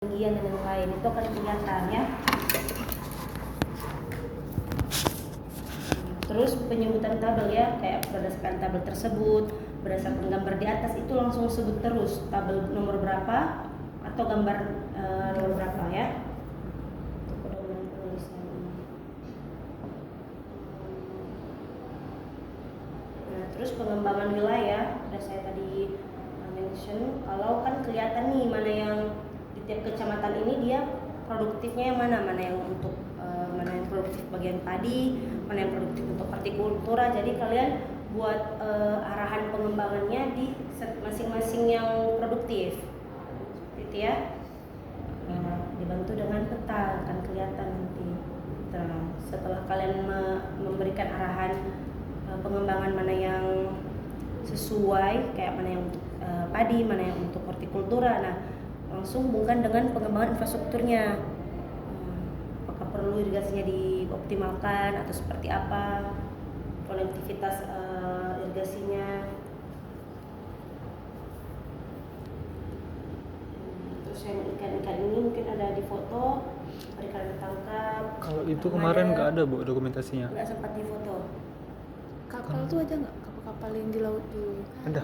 ketinggian dan yang lain itu akan kelihatan ya. Terus penyebutan tabel ya, kayak berdasarkan tabel tersebut, berdasarkan gambar di atas itu langsung sebut terus tabel nomor berapa atau gambar nomor berapa ya. Nah, terus pengembangan wilayah, udah saya tadi mention, kalau kan kelihatan nih mana yang di tiap kecamatan ini dia produktifnya yang mana yang untuk mana yang produktif bagian padi, mana yang produktif untuk hortikultura. Jadi kalian buat arahan pengembangannya di masing-masing yang produktif, seperti itu ya. Dibantu dengan peta akan kelihatan nanti. Nah, setelah kalian memberikan arahan pengembangan mana yang sesuai, kayak mana yang untuk padi, mana yang untuk hortikultura, nah langsung hubungkan dengan pengembangan infrastrukturnya. Apakah perlu irigasinya dioptimalkan atau seperti apa, konektivitas irigasinya. Terus yang ikan-ikan ini mungkin ada di foto, ikan ditangkap. Kalau itu kemarin nggak ada Bu dokumentasinya? Nggak sempat di foto. Kapal tuh ada nggak? Kapal-kapal yang di laut tuh? Ada.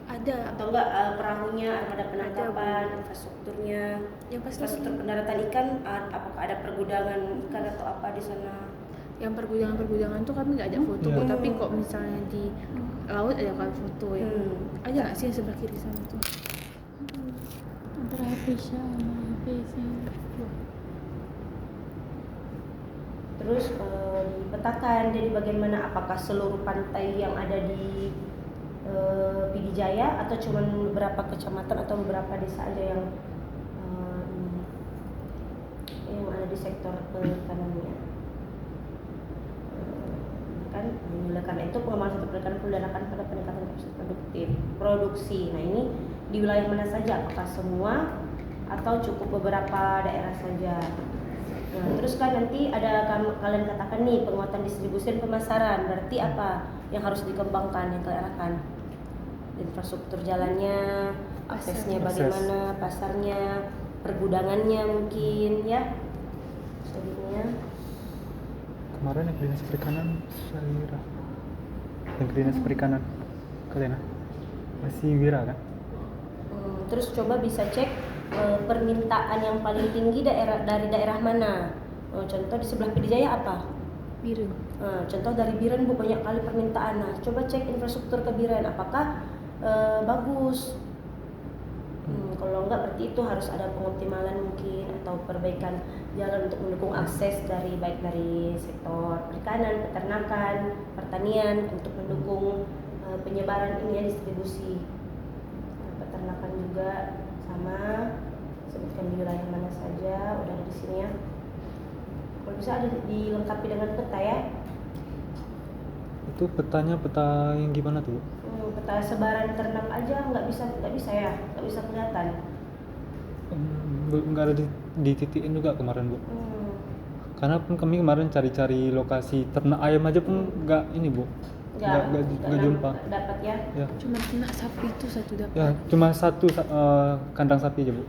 Ada. Atau enggak perahunya, armada penangkapan, infrastrukturnya, Yang pasti infrastruktur pendaratan ikan, apakah ada pergudangan ikan atau apa di sana? yang pergudangan tuh kami nggak ada foto, Ya. tapi kok misalnya di laut ada kan foto yang ada nggak sih yang sebelah kiri sana tuh? Antara Hafiza sama Hafiza. Terus dipetakan jadi bagaimana, apakah seluruh pantai yang ada di Pidijaya atau cuma beberapa kecamatan atau beberapa desa aja yang ada di sektor perikanan. Kan oleh karena itu pengembangan sektor perikanan perlu diarahkan pada peningkatan kapasitas produksi. Nah, ini di wilayah mana saja, apakah semua atau cukup beberapa daerah saja. Nah, terus kan nanti ada kalian katakan nih penguatan distribusi dan pemasaran, berarti apa yang harus dikembangkan, yang kalian arahkan? Infrastruktur jalannya, aksesnya bagaimana, pasarnya, pergudangannya mungkin ya. Selanjutnya Kemarin yang dinas perikanan Syahira, yang dinas perikanan kalian masih Wira kan? Terus coba bisa cek permintaan yang paling tinggi dari daerah mana. Contoh di sebelah Pidijaya apa? Biren. Contoh dari Biren Bu, banyak kali permintaan. Nah, coba cek infrastruktur ke Biren apakah bagus. Kalau enggak berarti itu harus ada pengoptimalan mungkin atau perbaikan jalan untuk mendukung akses baik dari sektor perikanan, peternakan, pertanian untuk mendukung penyebaran ini ya, distribusi. Peternakan juga sama, sebutkan di wilayah mana saja, udah ada di sini ya. Kalau bisa ada dilengkapi dengan peta ya. Itu petanya peta yang gimana tuh? Peta sebaran ternak aja nggak bisa ya, nggak bisa kelihatan. Nggak ada di titikin juga kemarin Bu. Karena pun kami kemarin cari-cari lokasi ternak ayam aja pun nggak ini Bu. Nggak jumpa. Dapat ya. Cuma ternak sapi itu satu dapat. Ya, cuma satu kandang sapi aja Bu.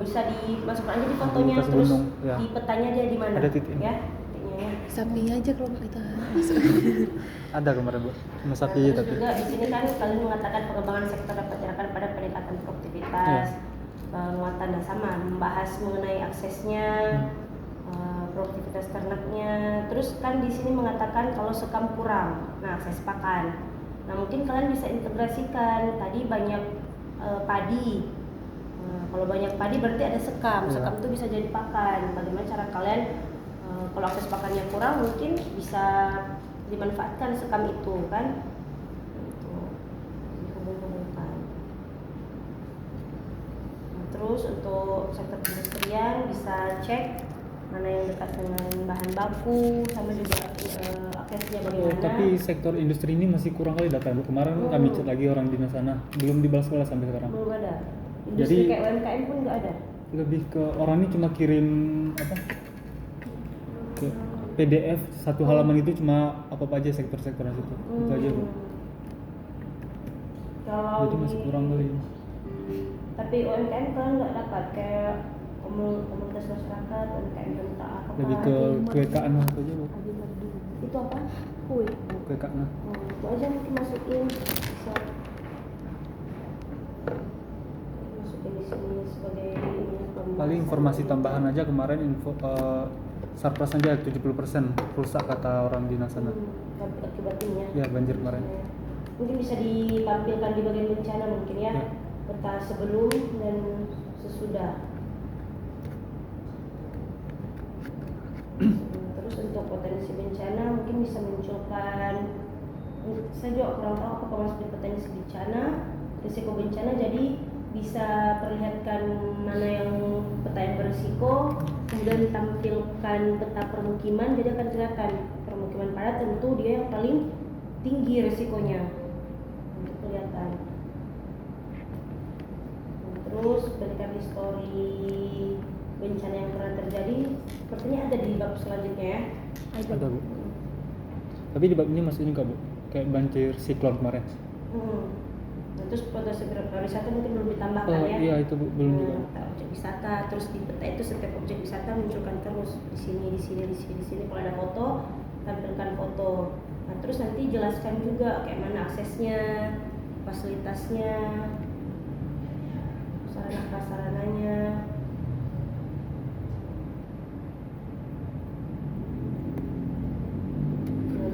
Bisa dimasukkan aja di fotonya, Di terus gunung, ya. di petanya aja di mana? Ada titik. Ya, titiknya ya. Sapinya aja kalau nggak kita masuk. Ada kemarin Bu, cuma sapi aja Terus tapi. juga di sini kan kalian mengatakan pengembangan sektor dapat diarahkan pada peningkatan produktivitas, penguatan dan sama membahas mengenai aksesnya, produktivitas ternaknya. Terus kan di sini mengatakan kalau sekam kurang, nah akses pakan. Nah mungkin kalian bisa integrasikan tadi banyak padi. Kalau banyak padi berarti ada sekam. Sekam itu bisa jadi pakan. Bagaimana cara kalian kalau akses pakannya kurang mungkin bisa dimanfaatkan sekam itu kan, itu dihubung-hubungkan. Terus untuk sektor perindustrian bisa cek mana yang dekat dengan bahan baku sama juga aksesnya bagaimana. Tapi sektor industri ini masih kurang kali data Bu. Kemarin kami cek lagi orang dinas sana, belum dibalas-balas sampai sekarang. Belum ada. Industri Jadi kayak UMKM pun nggak ada. lebih ke orang ini cuma kirim ke PDF satu halaman itu cuma apa aja sektor-sektornya situ. Itu aja Bu. Kalau Jadi masih kurang kali. tapi UMKM kan nggak dapat kayak masyarakat, UMKM tentang apa? Lebih ke kekaan apa aja bu? Itu apa? Woi. Kekaan. Itu aja mungkin masukin bisa masukin di sini sebagai Paling informasi tambahan aja kemarin info surplus aja 70% rusak kata orang dinas sana. Akibat ini ya. Ya banjir kemarin. Mungkin bisa ditampilkan di bagian bencana mungkin ya. Ya. Peta sebelum dan sesudah. Terus untuk potensi bencana mungkin bisa munculkan, saya juga kurang tahu apa masuk di potensi bencana, risiko bencana, jadi bisa perlihatkan mana yang peta yang berisiko, kemudian ditampilkan peta permukiman, jadi akan kelihatan permukiman padat tentu dia yang paling tinggi risikonya untuk kelihatan. Terus berikan histori bencana yang pernah terjadi, sepertinya ada di bab selanjutnya ya. Ada bu. Tapi di bab ini masih ini nggak bu? Kayak banjir siklon kemarin. Nah, terus potensi pariwisata mungkin belum ditambahkan ya. Iya itu bu, belum juga. Objek wisata, terus di peta itu setiap objek wisata munculkan terus di sini. Kalau ada foto, tampilkan foto. Nah terus nanti jelaskan juga kayak mana aksesnya, fasilitasnya, sarana prasarananya.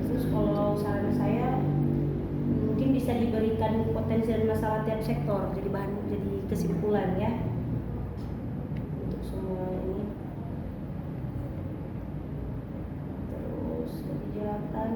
Terus kalau saran saya mungkin bisa diberikan potensi dan masalah tiap sektor jadi kesimpulan ya untuk semua ini. Terus kebijakan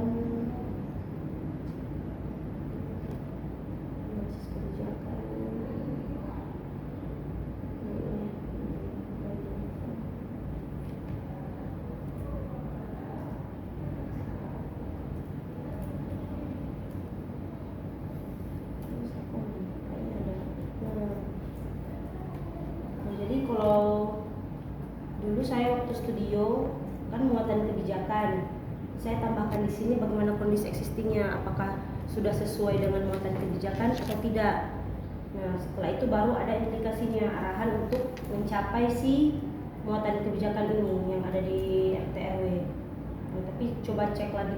saya waktu studio kan muatan kebijakan, saya tambahkan di sini bagaimana kondisi existingnya, apakah sudah sesuai dengan muatan kebijakan atau tidak. Nah setelah itu baru ada implikasinya, arahan untuk mencapai si muatan kebijakan ini yang ada di RT/RW. Nah, tapi coba cek lagi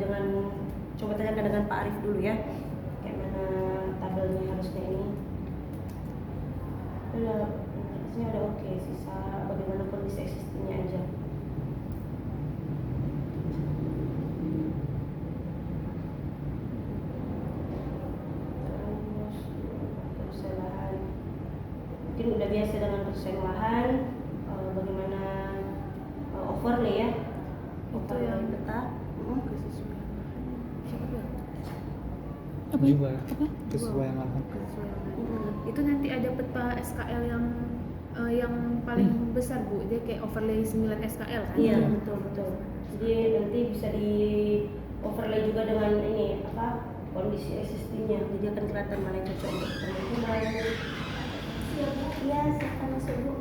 coba tanyakan dengan Pak Arif dulu ya, kayak mana tabelnya harusnya ini. Udah oke, sisa bagaimana kondisi existingnya aja. Terus perusahaan lahan, mungkin udah biasa dengan perusahaan lahan, bagaimana overlay ya, overlay yang peta. Kesesuaian lahan. Itu nanti ada peta SKL yang paling besar bu, dia kayak overlay 9 SKL kan? Iya betul. Jadi nanti bisa di overlay juga dengan ini kondisi existingnya, jadi akan kelihatan mana yang cocok untuk permukiman. Siap bu? Iya silakan masuk bu.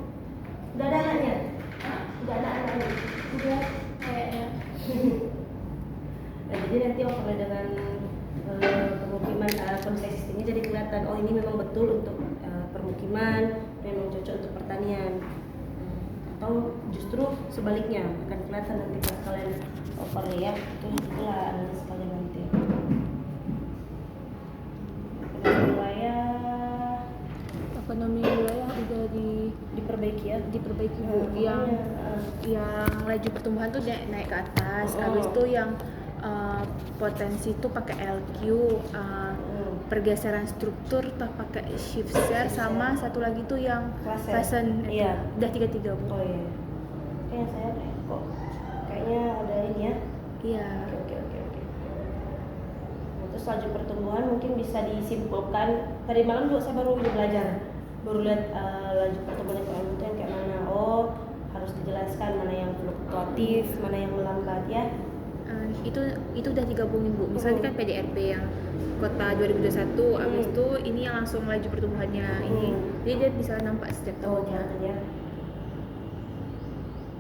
Udah ada anaknya? Udah ada anaknya? Udah kayaknya. Nah jadi nanti overlay dengan permukiman kondisi existingnya, jadi kelihatan oh ini memang betul untuk permukiman, memang cocok untuk pertanian, atau justru sebaliknya akan kelihatan nanti pas kalian overlay ya. Itu itulah analis kalian nanti. Ekonomi wilayah udah diperbaiki ya, diperbaiki bu. Yang laju pertumbuhan tuh naik ke atas. Habis itu yang potensi tuh pakai LQ, pergeseran struktur tuh pakai shift share, sama satu lagi tuh yang klasen. Iya. Udah 3 bu. Oh iya. Kayaknya saya kok kayaknya ada ini ya. Iya. Oke. Nah, terus laju pertumbuhan mungkin bisa disimpulkan. Tadi malam juga saya baru lihat laju pertumbuhan ekonomi itu yang kayak mana. Oh harus dijelaskan mana yang fluktuatif, mana yang melambat ya. Itu udah digabungin bu. Misalnya kan PDRP yang kota 2021, habis itu ini yang langsung laju pertumbuhannya ini, jadi dia bisa nampak setiap tahunnya. Ya.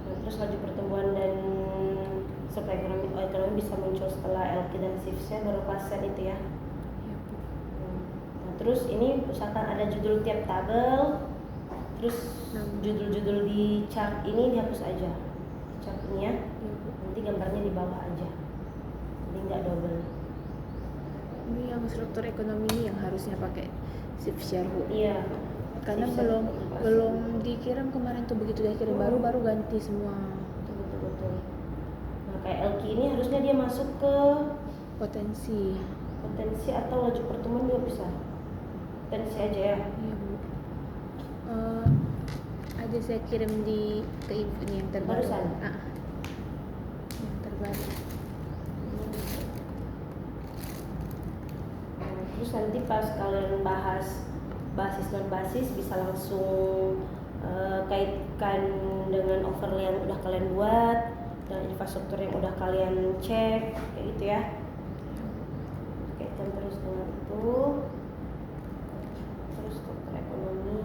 Nah, terus laju pertumbuhan dan supply ekonomi bisa muncul setelah LQ dan shift-nya baru klasen itu ya. Nah, terus ini usahakan ada judul tiap tabel, terus Judul-judul di chart ini dihapus aja. Chart ini ya. Iya, Bu. Nanti gambarnya di bawah aja. Jadi nggak double. Ini yang struktur ekonomi ini yang harusnya pakai shift share, Bu. Iya. Karena Shift share belum dikirim kemarin tuh, begitu dia kirim baru ganti semua Betul. Nah, kayak LQ ini harusnya dia masuk ke potensi. potensi atau laju pertumbuhan juga bisa. Potensi aja ya. Iya, Bu. Ada saya kirim ke info ini yang terbaru. Barusan? Yang terbaru. Nah, terus nanti pas kalian bahas basis non basis bisa langsung kaitkan dengan overlay yang udah kalian buat dan infrastruktur yang udah kalian cek kayak gitu ya. Kaitkan terus dengan itu. Terus struktur ekonomi.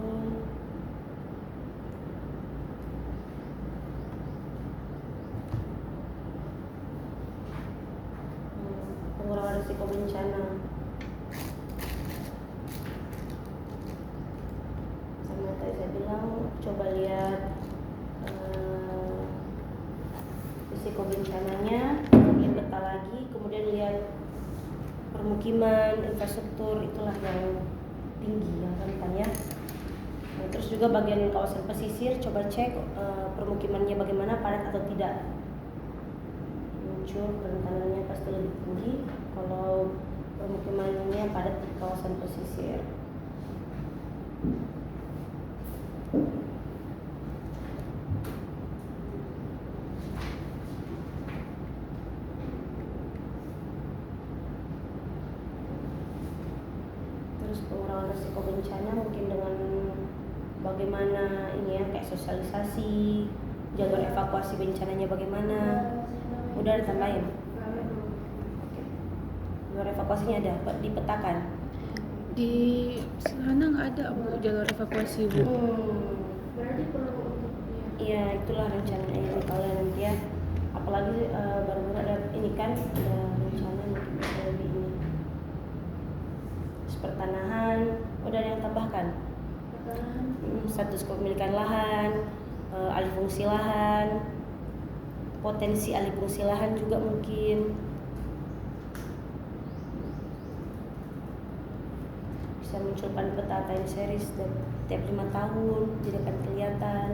Pengurangan risiko bencana. Sama tadi saya bilang coba lihat risiko bencananya, kemudian peta lagi, kemudian lihat permukiman, infrastruktur, itulah yang tinggi, yang rentan ya. Nah, terus juga bagian kawasan pesisir, coba cek permukimannya bagaimana, padat atau tidak. Muncul kerentanannya pasti lebih tinggi kalau permukimannya padat di kawasan pesisir. Terus pengurangan risiko bencana mungkin dengan bagaimana ini ya, kayak sosialisasi, jalur evakuasi bencananya bagaimana. Udah ditambahin? Oke. Jalur evakuasinya ada, dipetakan. Di sana nggak ada, Bu, jalur evakuasi, Bu. Iya, itulah rencananya ini kalian nanti ya. Apalagi baru-baru ada ini kan, ada rencana mungkin bisa lebih ini. Terus pertanahan, udah ada yang tambahkan? Status kepemilikan lahan, alih fungsi lahan, potensi alih fungsi lahan juga mungkin. Bisa munculkan peta time series tiap 5 tahun, jadi akan kelihatan.